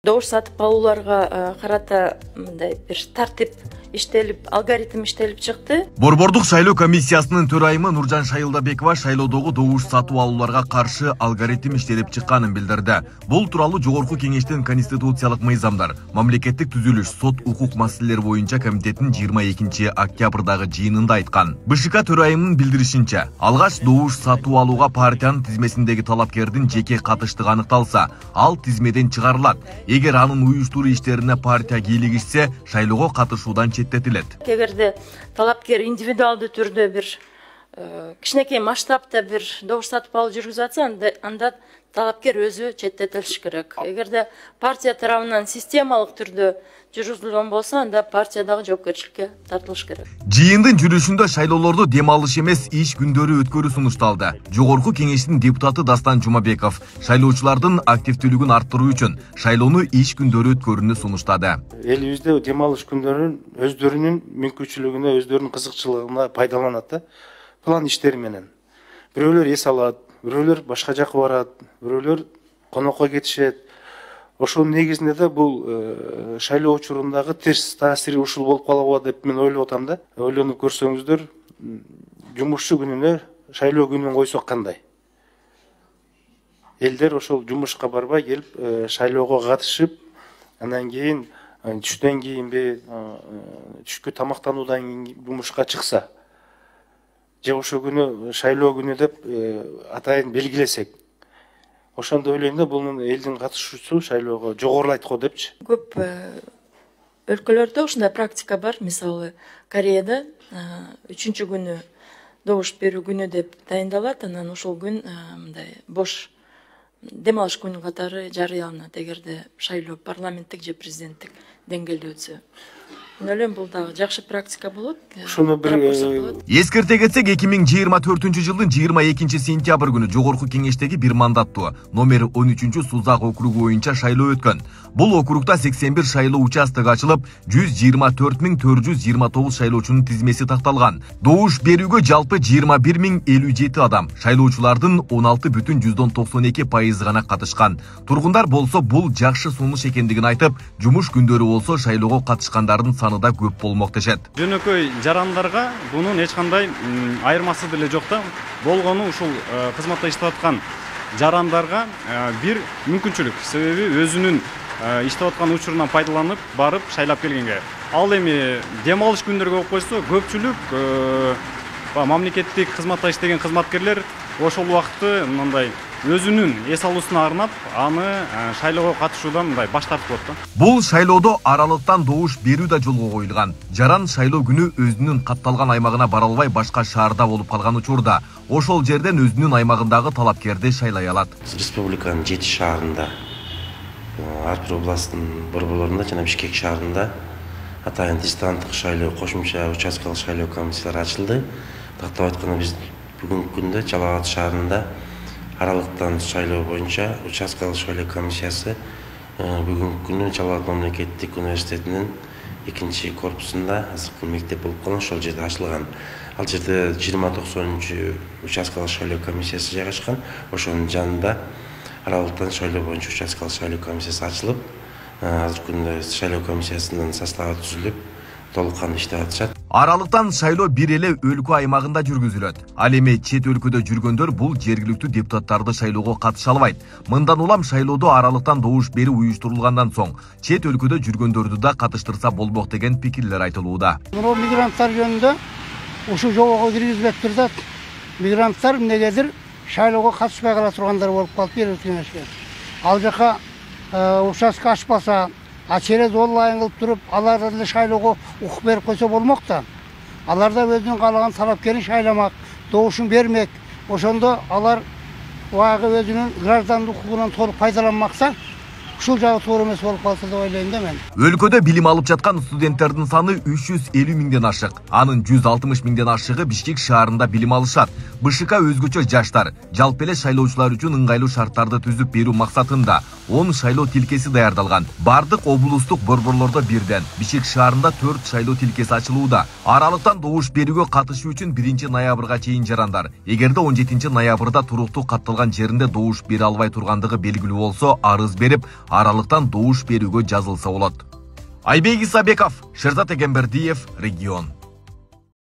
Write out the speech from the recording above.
Добуш сатып алууларга карата мындай бир тартип иштелип, алгоритм иштелип чыкты. Борбордук шайлоо комиссиясынын төрайымы Нуржан Шайылдабекова шайлоодогу добуш сатып алууларга каршы алгоритм иштелип чыкканын билдирди. Бул тууралуу Жогорку Кеңештин конституциялык мыйзамдар, мамлекеттик түзүлүш, сот укук маселелери боюнча комитеттин 22 октябрдагы жыйынында айткан. БШК төрайымынын билдиришинче, алгач добуш сатып алууга партиянын тизмесиндеги талапкердин жеке катыштыгы аныкталса, ал тизмеден чыгарылат. Эгер анын уюштуруу иштерине партия кийлигишсе, шайлоого катышуудан четтетилет. Эгерде талапкер индивидуалдуу түрдө бир кичинекей масштабта бир добуш сатып алуу жүргүзүп атса, анда талапкер өзү четтетилиш керек. Эгерде партия тарабынан системалык түрдө жүргүзүлгөн болсо, анда партия дагы жоопкерчиликке тартылыш керек. Жыйындын жүрүшүндө шайлоолорду дем алыш эмес, иш күндөрү өткөрүү сунушталды. Жогорку Кеңештин депутаты Дастан Жумабеков шайлоочулардын активдүүлүгүн арттыруу үчүн шайлоону иш күндөрү өткөрүүнү сунуштады. Элибизде дем алыш күндөрүн өздөрүнүн мүмкүнчүлүгүнө, өздөрүнүн кызыкчылыгына пайдаланат да. План иштери менен. Бирөөлөр эс алат, бирөөлөр башка жака барат, бирөөлөр конокко кетишет. Ошол негизинде да бул шайлоо учурундагы терс таасири ушул болуп калабы деп мен ойлоп атам да. Ойлонуп көрсөңүздөр, жумушчу күнүнө шайлоо күнүн койсок кандай? Элдер ошол жумушка барбай келип шайлоого катышып, андан кийин түштөн кийинби, түшкү тамактануудан кийин жумушка чыкса, же ошол күнү шайлоо күнү деп атайын белгилесек, ошондо ойлойм да, бул элдин катышуусу шайлоого жогорулайт го депчи. Көп өлкөлөрдө ушундай практика бар. Мисалы, Кореяда 3-чү күнү добуш берүү күнү деп дайындалат, анан ошол күн мындай бош дем алыш күнү катары жарыяланат, эгерде шайлоо парламенттик же президенттик деңгээлде өтсө. Мен ойлойм, бул дагы жакшы практика болот. Ушуну бир эскерте кетсек, 2024-жылдын 22 сентябрь күнү Жогорку Кеңештеги бир мандаттуу номер 13 Сузак округу боюнча шайлоо өткөн. Бул округда 81 шайлоо участогу ачылып, 124.429 шайлоочунун тизмеси такталган. Добуш берүүгө жалпы 21.057 адам, шайлоочулардын 16,92% гана катышкан. Тургундар болсо бул жакшы сунуш экендигин айтып, жумуш күндөрү болсо шайлоого катышкандардын саны да көп болмок дешет. Жөнөкөй жарандарга бунун эч кандай айырмасы деле жок да. Болгону ушул кызматта иштеп аткан жарандарга бир мүмкүнчүлүк, себеби өзүнүн иштеп аткан учурунан пайдаланып барып шайлап келгенге. Ал эми дем алыш күндөргө коюп койсо, көпчүлүк мамлекеттик кызматта иштеген кызматкерлер ошол убакытты мындай өзүнүн эс алуусуна арнап, аны шайлоого катышуудан мындай баш тартып коет да. Бул шайлоодо аралыктан добуш берүү да жолго коюлган. Жаран шайлоо күнү өзүнүн катталган аймагына бара албай башка шаарда болуп калган учурда, ошол жерден өзүнүн аймагындагы талапкерди шайлай алат. Республиканын 7 шаарында, ар бир областтын борборлорунда жана Бишкек шаарында атайын дистанттык шайлоо, кошумча участкалык шайлоо комиссиялары ачылды. Тактап айтканда, биз бүгүнкү күндө Жалал Абад шаарында аралыктан шайлоо боюнча участкалык шайлоо комиссиясы бүгүнкү күнү Жалал Абад мамлекеттик университетинин 2 корпусунда азыркы мектеп болуп калган, ошол жерде ачылган. Ал жерде 2090 участкалык шайлоо комиссиясы жайгашкан. Ошонун жанында аралыктан шайлоо боюнча участкалык шайлоо комиссиясы ачылып, азыркы күндө шайлоо комиссиясынын составы түзүлүп, толук кандуу иштеп атышат. Аралыктан шайлоо бир эле өлкө аймагында жүргүзүлөт. Ал эми чет өлкөдө жүргөндөр бул жергиликтүү депутаттарды шайлоого катыша албайт. Мындан улам шайлоодо аралыктан добуш берүү уюштурулгандан соң чет өлкөдө жүргөндөрдү да катыштырса болмок деген пикирлер айтылууда. Мигранттар жөнүндө ушу жобого киргизбептир да. Мигранттар эмнегедир шайлоого катышпай кала тургандар болуп калып берилген. Ал жака участка ачпаса, через онлайн кылып туруп, алар эле шайлоого укук берип койсо болмок да. Алар да өзүнүн каалаган талапкерин шайламак, добушун бермек. Ошондо алар баягы өзүнүн граждандык укугунан толук пайдаланмакса, ушул жагы туура эмес болуп калса деп ойлойм да мен. Өлкөдө билим алып жаткан студенттердин саны 350 миңден ашык. Анын 160 миңден ашыгы Бишкек шаарында билим алышат. БШК өзгөчө жаштар, жалпы эле шайлоочулар үчүн ыңгайлуу шарттарды түзүп берүү максатында 10 шайлоо тилкеси даярдалган. Бардык облустук борборлордо бирден, Бишкек шаарында 4 шайлоо тилкеси ачылууда. Аралыктан добуш берүүгө катышуу үчүн 1 ноябрга чейин жарандар, эгерде 17 ноябрда туруктуу катталган жеринде добуш бере албай тургандыгы белгилүү болсо, арыз берип, аралыктан добуш берүүгө жазылса болот. Айбек Исабеков, Шерзат Эгембердиев, Регион.